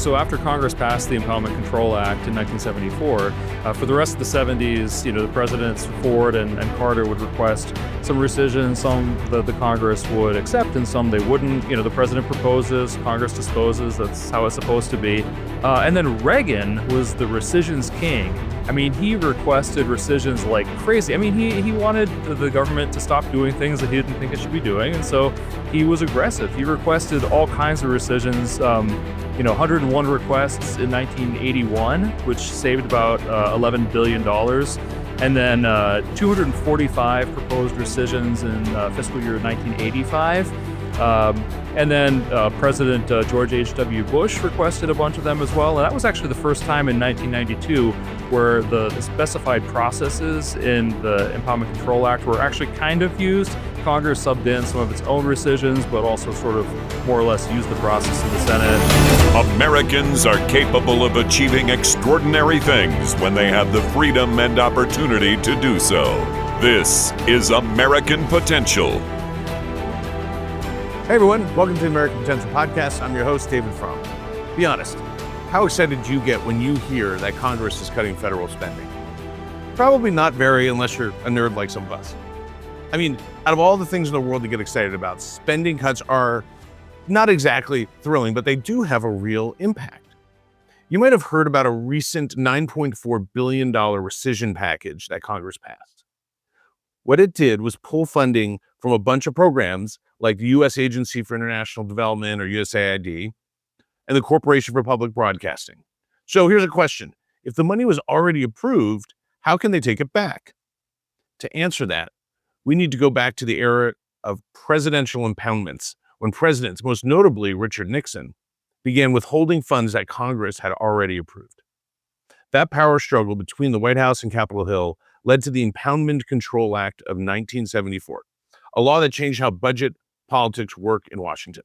So after Congress passed the Impoundment Control Act in 1974, for the rest of the 70s, the presidents Ford and Carter would request some rescissions, some that the Congress would accept, and some they wouldn't. The president proposes, Congress disposes. That's how it's supposed to be. And then Reagan was the rescissions king. He requested rescissions like crazy. He wanted the government to stop doing things that he didn't think it should be doing, and so he was aggressive. He requested all kinds of rescissions. 101 requests in 1981, which saved about $11 billion. And then 245 proposed rescissions in fiscal year 1985. And then President George H.W. Bush requested a bunch of them as well. And that was actually the first time in 1992 where the specified processes in the Impoundment Control Act were actually kind of used. Congress subbed in some of its own rescissions, but also sort of more or less used the process in the Senate. Americans are capable of achieving extraordinary things when they have the freedom and opportunity to do so. This is American Potential. Hey everyone, welcome to the American Potential Podcast. I'm your host, David Fromm. Be honest, how excited do you get when you hear that Congress is cutting federal spending? Probably not very, unless you're a nerd like some of us. Out of all the things in the world to get excited about, spending cuts are not exactly thrilling, but they do have a real impact. You might have heard about a recent $9.4 billion rescission package that Congress passed. What it did was pull funding from a bunch of programs like the U.S. Agency for International Development, or USAID, and the Corporation for Public Broadcasting. So here's a question. If the money was already approved, how can they take it back? To answer that, we need to go back to the era of presidential impoundments, when presidents, most notably Richard Nixon, began withholding funds that Congress had already approved. That power struggle between the White House and Capitol Hill led to the Impoundment Control Act of 1974, a law that changed how budget politics work in Washington.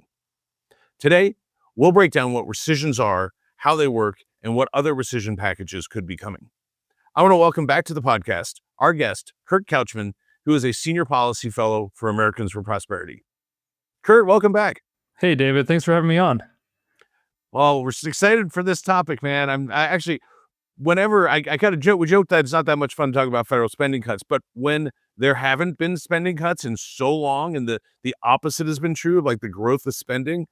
Today, we'll break down what rescissions are, how they work, and what other rescission packages could be coming. I want to welcome back to the podcast our guest, Kurt Couchman, who is a senior policy fellow for Americans for Prosperity. Kurt, welcome back. Hey, David. Thanks for having me on. Well, we're excited for this topic, man. Whenever I kind of joke that it's not that much fun to talk about federal spending cuts, but when there haven't been spending cuts in so long, and the opposite has been true, like the growth of spending,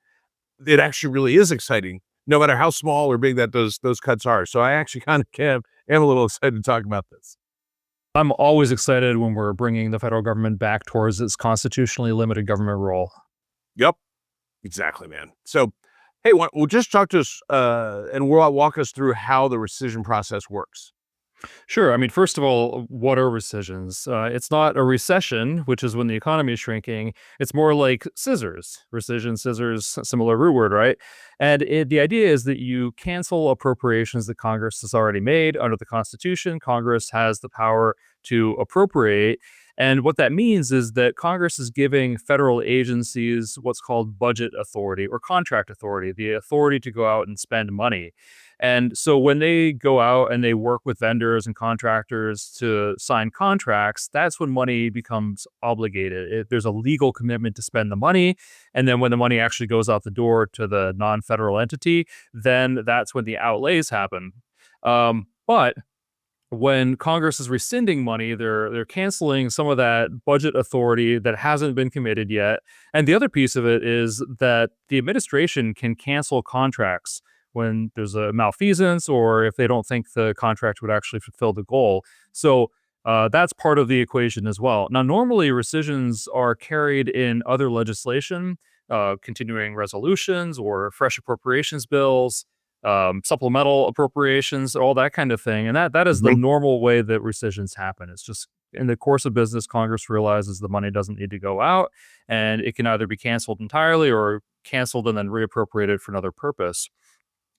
it actually really is exciting, no matter how small or big that those cuts are. So I actually kind of am a little excited to talk about this. I'm always excited when we're bringing the federal government back towards its constitutionally limited government role. Yep, exactly, man. So, hey, well, just talk to us and walk us through how the rescission process works. Sure. First of all, what are rescissions? It's not a recession, which is when the economy is shrinking. It's more like scissors. Rescission, scissors, similar root word, right? And the idea is that you cancel appropriations that Congress has already made under the Constitution. Congress has the power to appropriate. And what that means is that Congress is giving federal agencies what's called budget authority or contract authority, the authority to go out and spend money. And so when they go out and they work with vendors and contractors to sign contracts, that's when money becomes obligated. There's a legal commitment to spend the money. And then when the money actually goes out the door to the non-federal entity, then that's when the outlays happen. But when Congress is rescinding money, they're canceling some of that budget authority that hasn't been committed yet. And the other piece of it is that the administration can cancel contracts when there's a malfeasance or if they don't think the contract would actually fulfill the goal. So that's part of the equation as well. Now, normally rescissions are carried in other legislation, continuing resolutions or fresh appropriations bills, supplemental appropriations, all that kind of thing. And that is the normal way that rescissions happen. It's just in the course of business, Congress realizes the money doesn't need to go out and it can either be canceled entirely or canceled and then reappropriated for another purpose.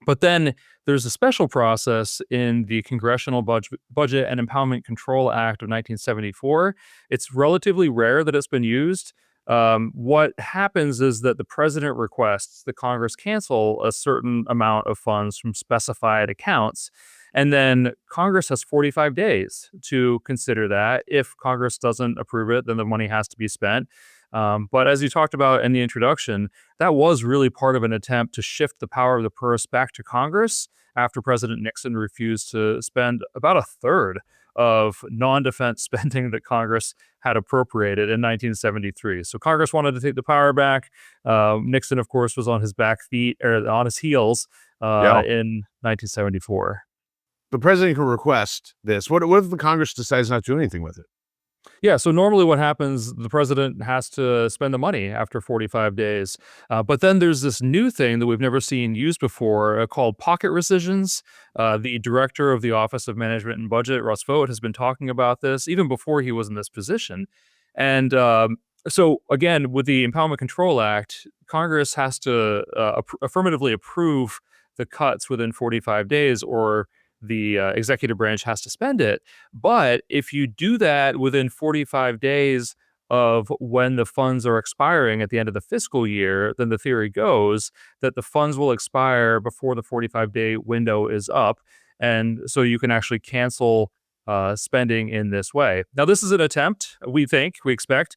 But then there's a special process in the Congressional Budget and Impoundment Control Act of 1974. It's relatively rare that it's been used. What happens is that the president requests that Congress cancel a certain amount of funds from specified accounts. And then Congress has 45 days to consider that. If Congress doesn't approve it, then the money has to be spent. But as you talked about in the introduction, that was really part of an attempt to shift the power of the purse back to Congress after President Nixon refused to spend about a third of non-defense spending that Congress had appropriated in 1973. So Congress wanted to take the power back. Nixon, of course, was on his back feet or on his heels Yeah. in 1974. The president can request this. What if the Congress decides not to do anything with it? Yeah, so normally what happens, the president has to spend the money after 45 days. But then there's this new thing that we've never seen used before called pocket rescissions. The director of the Office of Management and Budget, Russ Vought, has been talking about this even before he was in this position. And so, again, with the Impoundment Control Act, Congress has to affirmatively approve the cuts within 45 days or the executive branch has to spend it. But if you do that within 45 days of when the funds are expiring at the end of the fiscal year, then the theory goes that the funds will expire before the 45-day window is up. And so you can actually cancel spending in this way. Now, this is an attempt, we expect,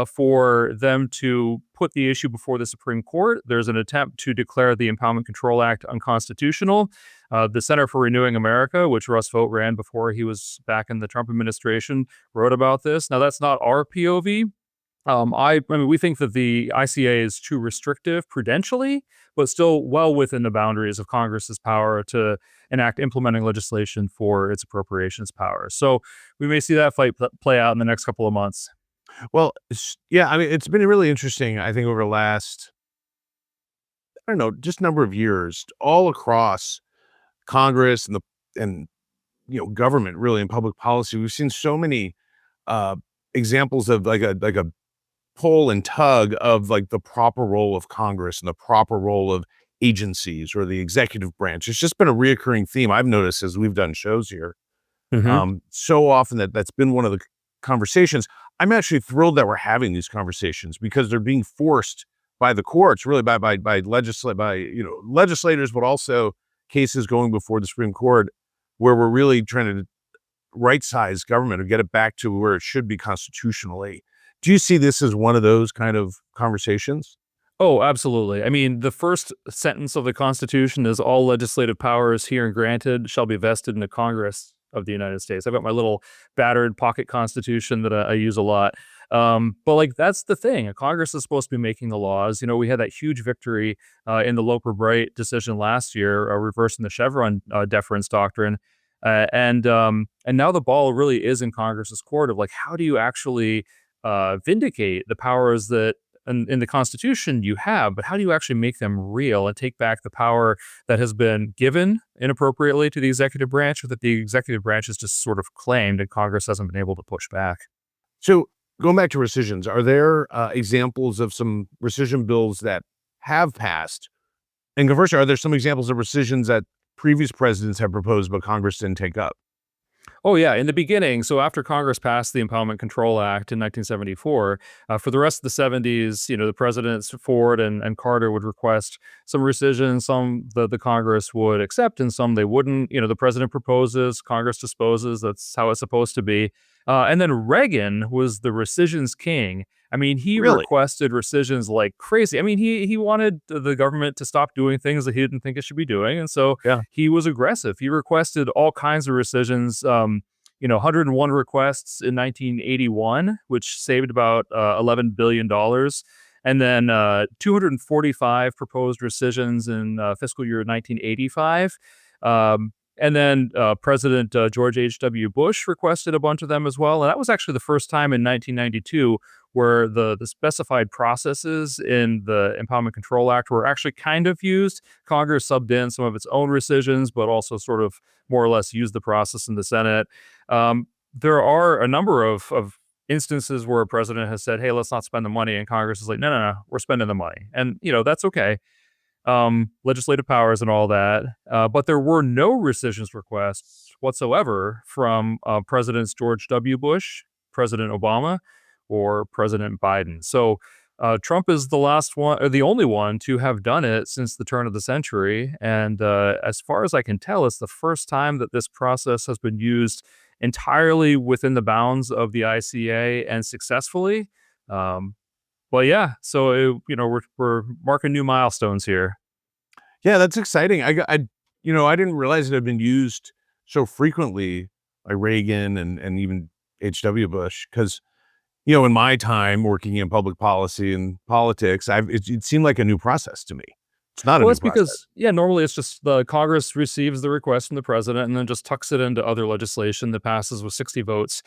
for them to put the issue before the Supreme Court. There's an attempt to declare the Impoundment Control Act unconstitutional. The Center for Renewing America, which Russ Vought ran before he was back in the Trump administration, wrote about this. Now, that's not our POV. I mean, we think that the ICA is too restrictive prudentially, but still well within the boundaries of Congress's power to enact implementing legislation for its appropriations power. So we may see that fight play out in the next couple of months. Well, yeah, I mean, it's been really interesting, I think, over the last, I don't know, just number of years, all across Congress and government, really, in public policy. We've seen so many examples of like a pull and tug of like the proper role of Congress and the proper role of agencies or the executive branch. It's just been a reoccurring theme I've noticed as we've done shows here. Mhm. So often that's been one of the conversations. I'm actually thrilled that we're having these conversations because they're being forced by the courts, really by legislators, but also cases going before the Supreme Court, where we're really trying to right-size government or get it back to where it should be constitutionally. Do you see this as one of those kind of conversations? Oh, absolutely. I mean, the first sentence of the Constitution is all legislative powers here and granted shall be vested in the Congress of the United States. I've got my little battered pocket Constitution that I use a lot. But like, that's the thing. Congress is supposed to be making the laws. You know, we had that huge victory in the Loper-Bright decision last year, reversing the Chevron deference doctrine. And now the ball really is in Congress's court of like, how do you actually vindicate the powers that in the Constitution you have, but how do you actually make them real and take back the power that has been given inappropriately to the executive branch or that the executive branch has just sort of claimed and Congress hasn't been able to push back? So going back to rescissions, are there examples of some rescission bills that have passed? And conversely, are there some examples of rescissions that previous presidents have proposed but Congress didn't take up? Oh, yeah. In the beginning, so after Congress passed the Impoundment Control Act in 1974, for the rest of the 70s, the presidents Ford and Carter would request some rescission, some the Congress would accept, and some they wouldn't. The president proposes, Congress disposes. That's how it's supposed to be. And then Reagan was the rescissions king. I mean, he Really? requested rescissions like crazy. I mean, he wanted the government to stop doing things that he didn't think it should be doing, and so Yeah. he was aggressive. He requested all kinds of rescissions. 101 requests in 1981, which saved about $11 billion. And then 245 proposed rescissions in fiscal year 1985. And then President George H.W. Bush requested a bunch of them as well. And that was actually the first time in 1992 where the specified processes in the Impoundment Control Act were actually kind of used. Congress subbed in some of its own rescissions, but also sort of more or less used the process in the Senate. There are a number of instances where a president has said, hey, let's not spend the money. And Congress is like, no, we're spending the money. And, that's okay. Legislative powers and all that. But there were no rescissions requests whatsoever from Presidents George W. Bush, President Obama, or President Biden. So Trump is the last one, or the only one to have done it since the turn of the century. And as far as I can tell, it's the first time that this process has been used entirely within the bounds of the ICA and successfully. Well, yeah. So we're marking new milestones here. Yeah, that's exciting. I didn't realize it had been used so frequently by Reagan and even H.W. Bush because, in my time working in public policy and politics, it seemed like a new process to me. It's not a Well, new that's process. because, yeah, normally it's just the Congress receives the request from the president and then just tucks it into other legislation that passes with 60 votes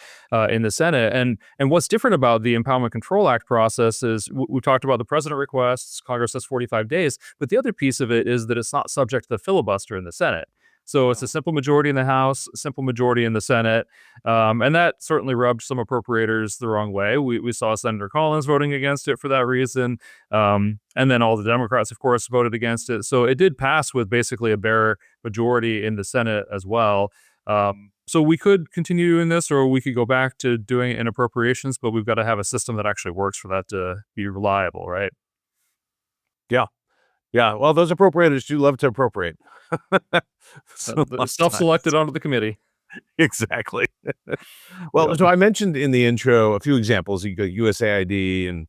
in the Senate. And what's different about the Impoundment Control Act process is we talked about the president requests, Congress has 45 days, but the other piece of it is that it's not subject to the filibuster in the Senate. So it's a simple majority in the House, simple majority in the Senate. And that certainly rubbed some appropriators the wrong way. We saw Senator Collins voting against it for that reason. And then all the Democrats, of course, voted against it. So it did pass with basically a bare majority in the Senate as well. So we could continue doing this, or we could go back to doing it in appropriations, but we've got to have a system that actually works for that to be reliable, right? Yeah. Yeah. Well, those appropriators do love to appropriate. So lots of Self-selected times. onto the committee. Exactly. Well, Yep. so I mentioned in the intro a few examples. You got USAID and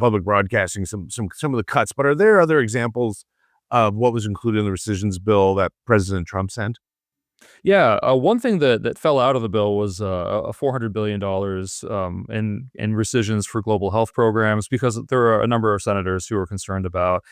public broadcasting, some of the cuts, but are there other examples of what was included in the rescissions bill that President Trump sent? Yeah, one thing that fell out of the bill was a $400 billion in rescissions for global health programs because there are a number of senators who are concerned about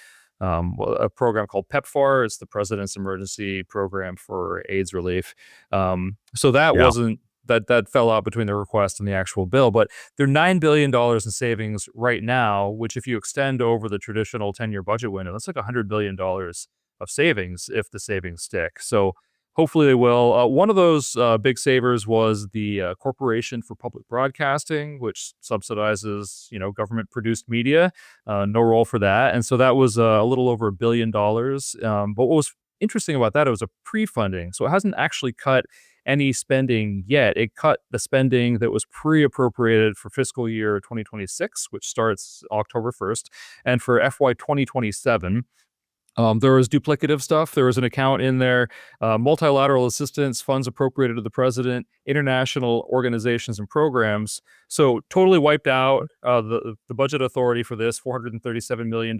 a program called PEPFAR. It's the President's Emergency Program for AIDS Relief. So that Yeah. wasn't that fell out between the request and the actual bill, but there are $9 billion in savings right now, which if you extend over the traditional 10-year budget window, that's like $100 billion of savings if the savings stick. So hopefully they will. One of those big savers was the Corporation for Public Broadcasting, which subsidizes, government-produced media. No role for that, and so that was a little over $1 billion. But what was interesting about that, it was a pre-funding, so it hasn't actually cut any spending yet. It cut the spending that was pre-appropriated for fiscal year 2026, which starts October 1st, and for FY 2027. There was duplicative stuff. There was an account in there, multilateral assistance, funds appropriated to the president, international organizations and programs. So totally wiped out the budget authority for this, $437 million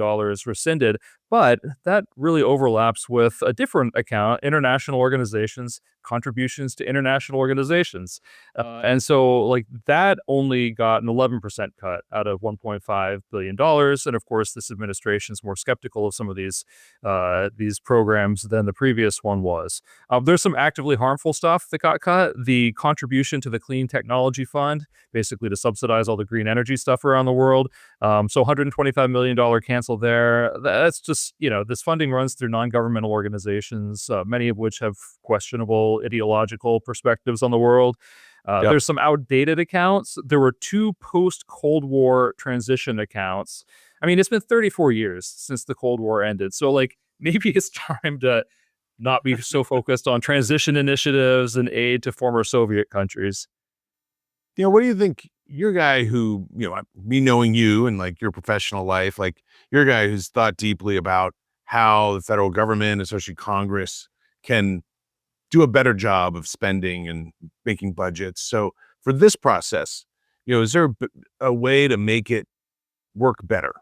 rescinded. But that really overlaps with a different account, international organizations, contributions to international organizations. And so like that only got an 11% cut out of $1.5 billion. And of course, this administration is more skeptical of some of these programs than the previous one was. There's some actively harmful stuff that got cut. The contribution to the Clean Technology Fund, basically to subsidize all the green energy stuff around the world. So $125 million canceled there. That's just, this funding runs through non-governmental organizations, many of which have questionable ideological perspectives on the world. Yep. There's some outdated accounts. There were two post-Cold War transition accounts. I mean, it's been 34 years since the Cold War ended. So, like, maybe it's time to not be so focused on transition initiatives and aid to former Soviet countries. What do you think? You're a guy who, me knowing you and like your professional life, like you're a guy who's thought deeply about how the federal government, especially Congress, can do a better job of spending and making budgets. So for this process, is there a way to make it work better?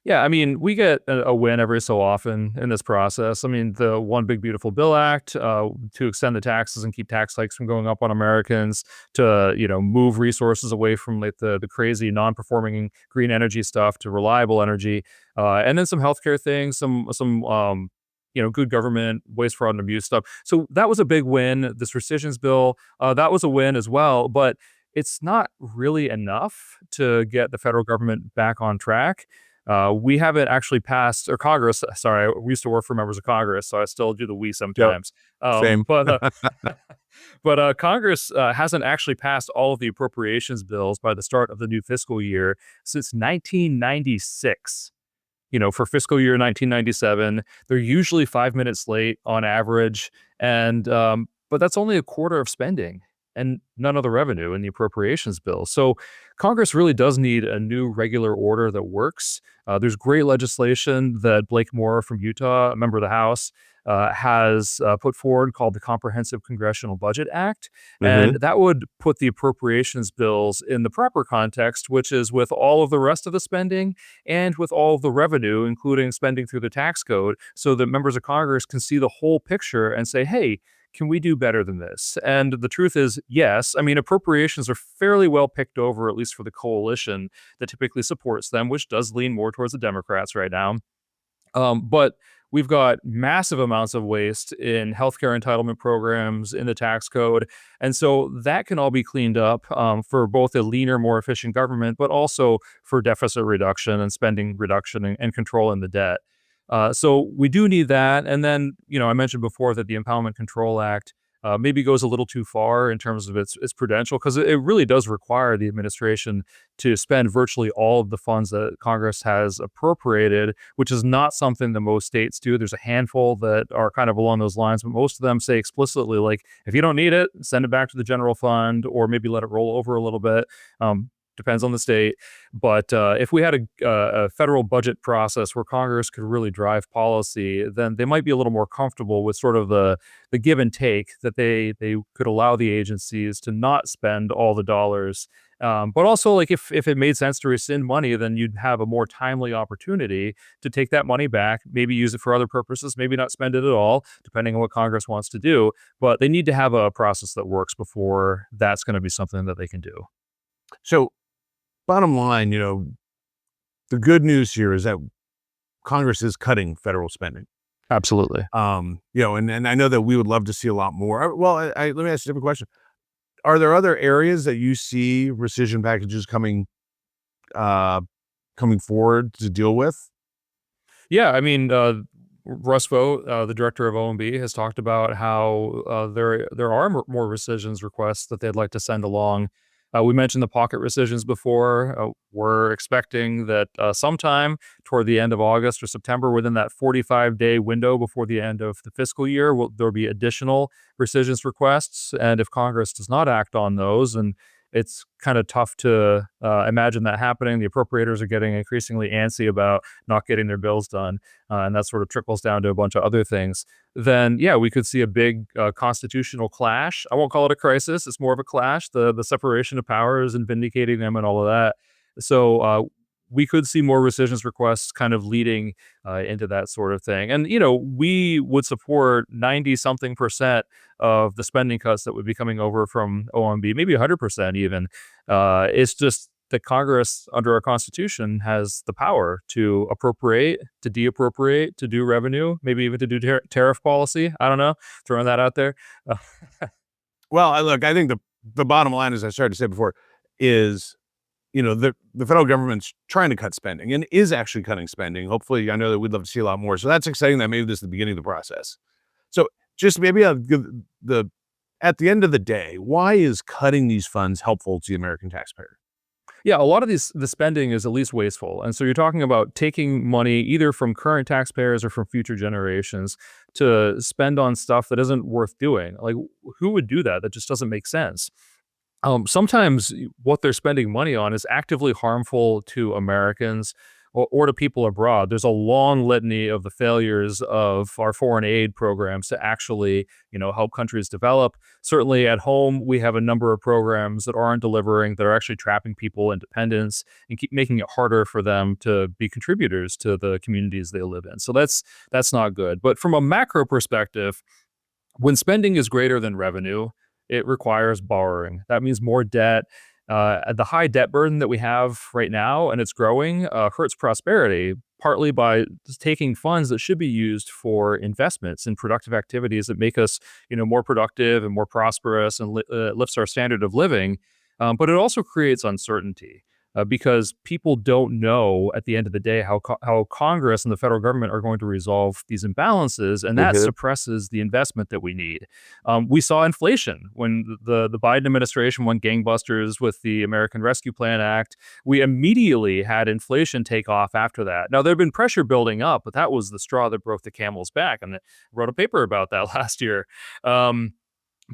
Yeah, I mean, we get a win every so often in this process. I mean, the One Big Beautiful Bill Act to extend the taxes and keep tax hikes from going up on Americans, to move resources away from like the crazy non-performing green energy stuff to reliable energy, and then some healthcare things, some good government, waste, fraud, and abuse stuff. So that was a big win. This rescissions bill, that was a win as well, but it's not really enough to get the federal government back on track. We haven't actually passed, or Congress, sorry, we used to work for members of Congress, so I still do the we Yep. sometimes. Same. But Congress hasn't actually passed all of the appropriations bills by the start of the new fiscal year since 1996. For fiscal year 1997, they're usually 5 minutes late on average, and but that's only a quarter of spending. and none of the revenue in the appropriations bill. So Congress really does need a new regular order that works. There's great legislation that Blake Moore from Utah, a member of the House, has put forward called the Comprehensive Congressional Budget Act. Mm-hmm. And that would put the appropriations bills in the proper context, which is with all of the rest of the spending and with all of the revenue, including spending through the tax code, so that members of Congress can see the whole picture and say, hey, can we do better than this? And the truth is, yes. I mean, appropriations are fairly well picked over, at least for the coalition that typically supports them, which does lean more towards the Democrats right now. But we've got massive amounts of waste in healthcare entitlement programs, in the tax code. And so that can all be cleaned up for both a leaner, more efficient government, but also for deficit reduction and spending reduction and control in the debt. So we do need that. And then, I mentioned before that the Impoundment Control Act maybe goes a little too far in terms of its prudential, because it really does require the administration to spend virtually all of the funds that Congress has appropriated, which is not something that most states do. There's a handful that are kind of along those lines, but most of them say explicitly, like, if you don't need it, send it back to the general fund or maybe let it roll over a little bit. Depends on the state. But if we had a federal budget process where Congress could really drive policy, then they might be a little more comfortable with sort of the give and take, that they could allow the agencies to not spend all the dollars. But also, like, if it made sense to rescind money, then you'd have a more timely opportunity to take that money back, maybe use it for other purposes, maybe not spend it at all, depending on what Congress wants to do. But they need to have a process that works before that's going to be something that they can do. So, bottom line, the good news here is that Congress is cutting federal spending. Absolutely. And I know that we would love to see a lot more. Well, let me ask you a different question. Are there other areas that you see rescission packages coming forward to deal with? Yeah, I mean, Russ Vogt, the director of OMB, has talked about how there are more rescissions requests that they'd like to send along. We mentioned the pocket rescissions before. We're expecting that sometime toward the end of August or September, within that 45-day window before the end of the fiscal year, there'll be additional rescissions requests. And if Congress does not act on those, and it's kind of tough to imagine that happening. The appropriators are getting increasingly antsy about not getting their bills done, and that sort of trickles down to a bunch of other things. Then, yeah, we could see a big constitutional clash. I won't call it a crisis. It's more of a clash, the separation of powers and vindicating them and all of that. So we could see more rescissions requests kind of leading into that sort of thing. And, we would support 90-something% of the spending cuts that would be coming over from OMB, maybe 100% even. It's just that Congress, under our Constitution, has the power to appropriate, to deappropriate, to do revenue, maybe even to do tariff policy. I don't know, throwing that out there. Well, look, I think the bottom line, as I started to say before, is the federal government's trying to cut spending and is actually cutting spending. Hopefully, I know that we'd love to see a lot more. So that's exciting that maybe this is the beginning of the process. So just maybe at the end of the day, why is cutting these funds helpful to the American taxpayer? Yeah, a lot of the spending is at least wasteful. And so you're talking about taking money either from current taxpayers or from future generations to spend on stuff that isn't worth doing. Like, who would do that? That just doesn't make sense. Sometimes what they're spending money on is actively harmful to Americans or to people abroad. There's a long litany of the failures of our foreign aid programs to actually, help countries develop. Certainly at home, we have a number of programs that aren't delivering, that are actually trapping people in dependence and keep making it harder for them to be contributors to the communities they live in. So that's not good. But from a macro perspective, when spending is greater than revenue, it requires borrowing. That means more debt. The high debt burden that we have right now, and it's growing, hurts prosperity, partly by taking funds that should be used for investments in productive activities that make us, more productive and more prosperous and lifts our standard of living. But it also creates uncertainty. Because people don't know at the end of the day how Congress and the federal government are going to resolve these imbalances, and that suppresses the investment that we need. We saw inflation when the Biden administration went gangbusters with the American Rescue Plan Act. We immediately had inflation take off after that. Now, there had been pressure building up, but that was the straw that broke the camel's back, and I wrote a paper about that last year.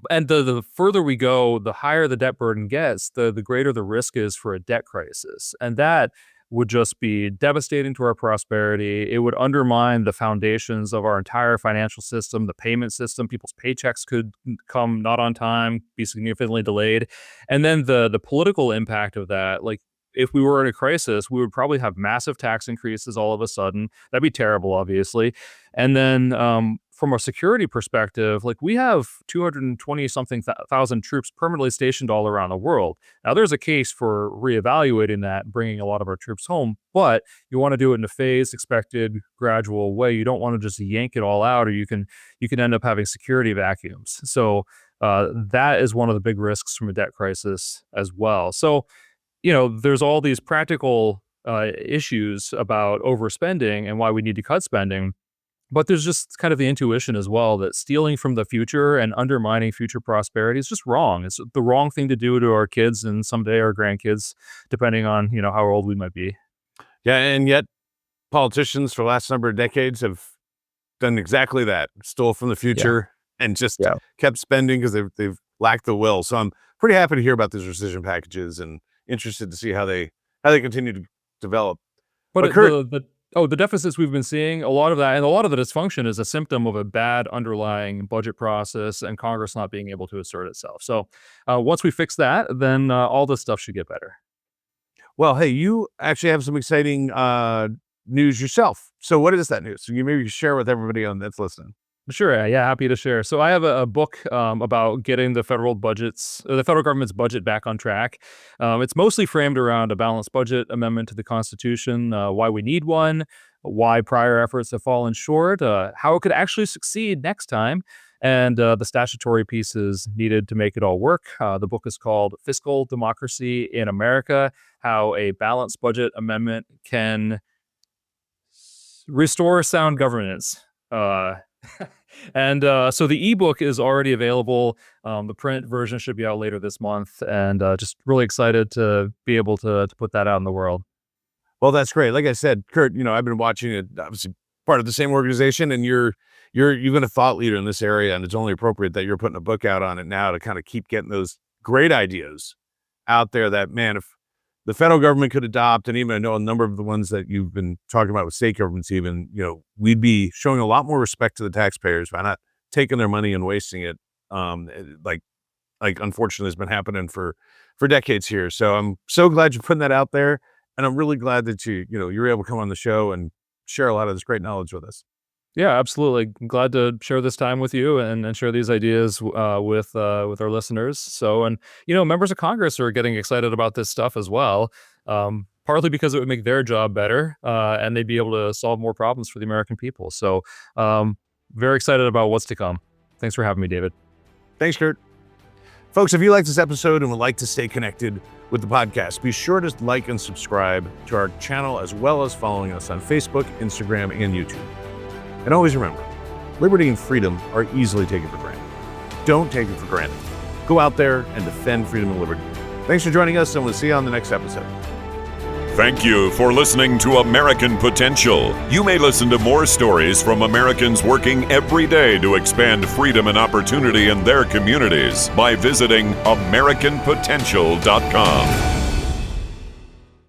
And the further we go, the higher the debt burden gets, the greater the risk is for a debt crisis. And that would just be devastating to our prosperity. It would undermine the foundations of our entire financial system, the payment system. People's paychecks could come not on time, be significantly delayed. And then the political impact of that, like if we were in a crisis, we would probably have massive tax increases all of a sudden. That'd be terrible, obviously. And then from a security perspective, like we have 220 something thousand troops permanently stationed all around the world. Now, there's a case for reevaluating that, bringing a lot of our troops home, but you want to do it in a phased, expected, gradual way. You don't want to just yank it all out, or you can end up having security vacuums. So that is one of the big risks from a debt crisis as well. So, there's all these practical issues about overspending and why we need to cut spending. But there's just kind of the intuition as well that stealing from the future and undermining future prosperity is just wrong. It's the wrong thing to do to our kids and someday our grandkids, depending on, how old we might be. Yeah, and yet politicians for the last number of decades have done exactly that, stole from the future and just kept spending because they've lacked the will. So I'm pretty happy to hear about these rescission packages and interested to see how they continue to develop. But Kurt, the deficits we've been seeing, a lot of that, and a lot of the dysfunction is a symptom of a bad underlying budget process and Congress not being able to assert itself. So once we fix that, then all this stuff should get better. well, hey, you actually have some exciting news yourself. So what is that news? So you maybe share with everybody that's listening. Sure, yeah, happy to share. So I have a book about getting the federal government's budget back on track. It's mostly framed around a balanced budget amendment to the Constitution, why we need one, why prior efforts have fallen short, how it could actually succeed next time, and the statutory pieces needed to make it all work. The book is called Fiscal Democracy in America: How a Balanced Budget Amendment Can Restore Sound Governance. And so the ebook is already available. The print version should be out later this month, and just really excited to be able to put that out in the world. Well, that's great. Like I said, Kurt, I've been watching it, obviously part of the same organization, and you've been a thought leader in this area, and it's only appropriate that you're putting a book out on it now to kind of keep getting those great ideas out there that, man, if the federal government could adopt, and even I know a number of the ones that you've been talking about with state governments even, we'd be showing a lot more respect to the taxpayers by not taking their money and wasting it. Like unfortunately has been happening for decades here. So I'm so glad you're putting that out there. And I'm really glad that you're able to come on the show and share a lot of this great knowledge with us. Yeah, absolutely. I'm glad to share this time with you and share these ideas with our listeners. So, and members of Congress are getting excited about this stuff as well. Partly because it would make their job better, and they'd be able to solve more problems for the American people. So, very excited about what's to come. Thanks for having me, David. Thanks, Kurt. Folks, if you like this episode and would like to stay connected with the podcast, be sure to like and subscribe to our channel, as well as following us on Facebook, Instagram, and YouTube. And always remember, liberty and freedom are easily taken for granted. Don't take it for granted. Go out there and defend freedom and liberty. Thanks for joining us, and we'll see you on the next episode. Thank you for listening to American Potential. You may listen to more stories from Americans working every day to expand freedom and opportunity in their communities by visiting AmericanPotential.com.